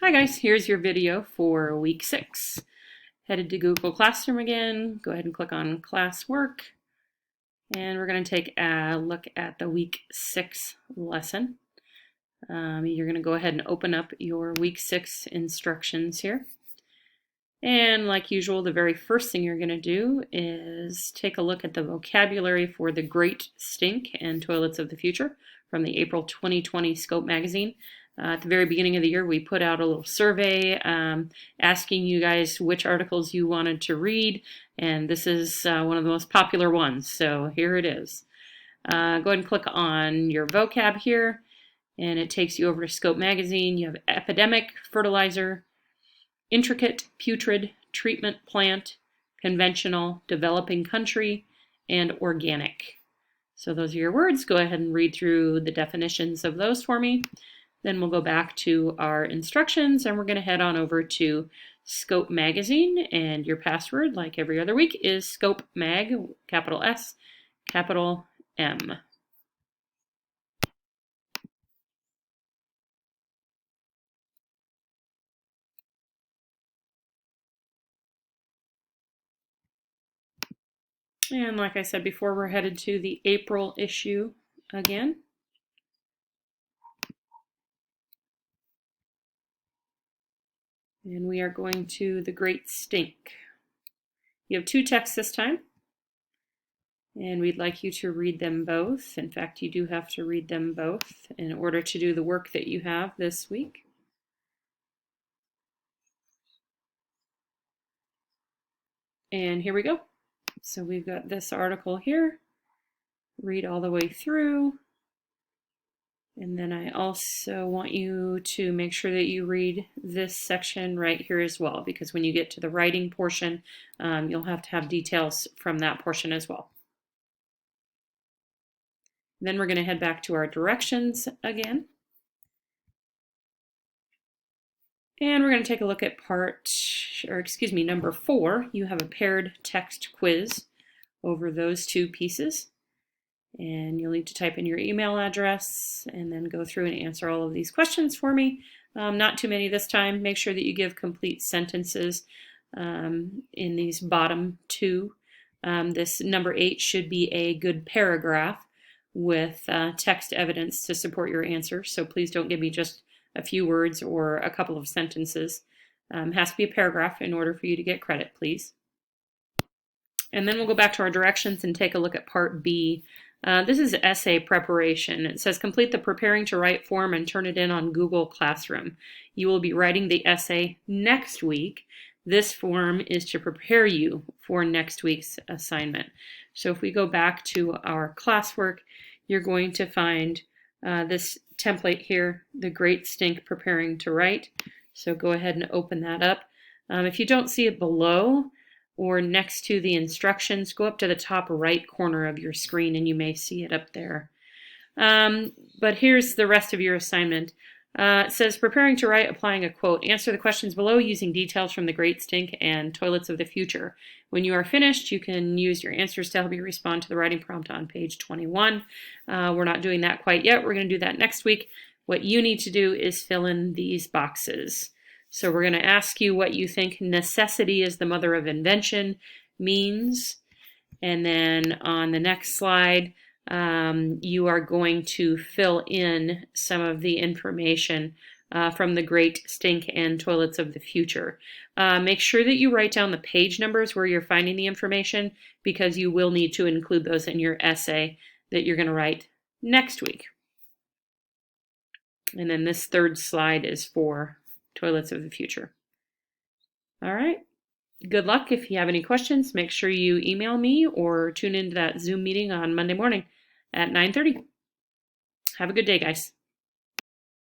Hi guys, here's your video for week 6. Headed to Google Classroom again. Go ahead and click on classwork. And we're going to take a look at the week 6 lesson. You're going to go ahead and open up your week 6 instructions here. And like usual, the very first thing you're going to do is take a look at the vocabulary for The Great Stink and Toilets of the Future from the April 2020 Scope magazine. At the very beginning of the year, we put out a little survey asking you guys which articles you wanted to read, and this is one of the most popular ones, so here it is. Go ahead and click on your vocab here, and it takes you over to Scope magazine. You have epidemic, fertilizer, intricate, putrid, treatment plant, conventional, developing country, and organic. So those are your words. Go ahead and read through the definitions of those for me. Then we'll go back to our instructions and we're going to head on over to Scope Magazine, and your password, like every other week, is Scope Mag, capital S, capital M. And like I said before, we're headed to the April issue again. And we are going to The Great Stink. You have 2 texts this time, and we'd like you to read them both. In fact, you do have to read them both in order to do the work that you have this week. And here we go. So we've got this article here. Read all the way through. And then I also want you to make sure that you read this section right here as well, because when you get to the writing portion, you'll have to have details from that portion as well. Then we're going to head back to our directions again. And we're going to take a look at number 4. You have a paired text quiz over those 2 pieces. And you'll need to type in your email address and then go through and answer all of these questions for me. Not too many this time. Make sure that you give complete sentences in these bottom 2. This number 8 should be a good paragraph with text evidence to support your answer. So please don't give me just a few words or a couple of sentences. It has to be a paragraph in order for you to get credit, please. And then we'll go back to our directions and take a look at part B. This is essay preparation. It says complete the preparing to write form and turn it in on Google Classroom. You will be writing the essay next week. This form is to prepare you for next week's assignment. So if we go back to our classwork, you're going to find this template here, The Great Stink Preparing to Write. So go ahead and open that up. If you don't see it below or next to the instructions, go up to the top right corner of your screen and you may see it up there. But here's the rest of your assignment. It says preparing to write, applying a quote. Answer the questions below using details from The Great Stink and Toilets of the Future. When you are finished, you can use your answers to help you respond to the writing prompt on page 21. We're not doing that quite yet. We're going to do that next week. What you need to do is fill in these boxes. So we're going to ask you what you think necessity is the mother of invention means. And then on the next slide, you are going to fill in some of the information from The Great Stink and Toilets of the Future. Make sure that you write down the page numbers where you're finding the information, because you will need to include those in your essay that you're going to write next week. And then this third slide is for Toilets of the Future. All right. Good luck. If you have any questions, make sure you email me or tune into that Zoom meeting on Monday morning at 9:30. Have a good day, guys.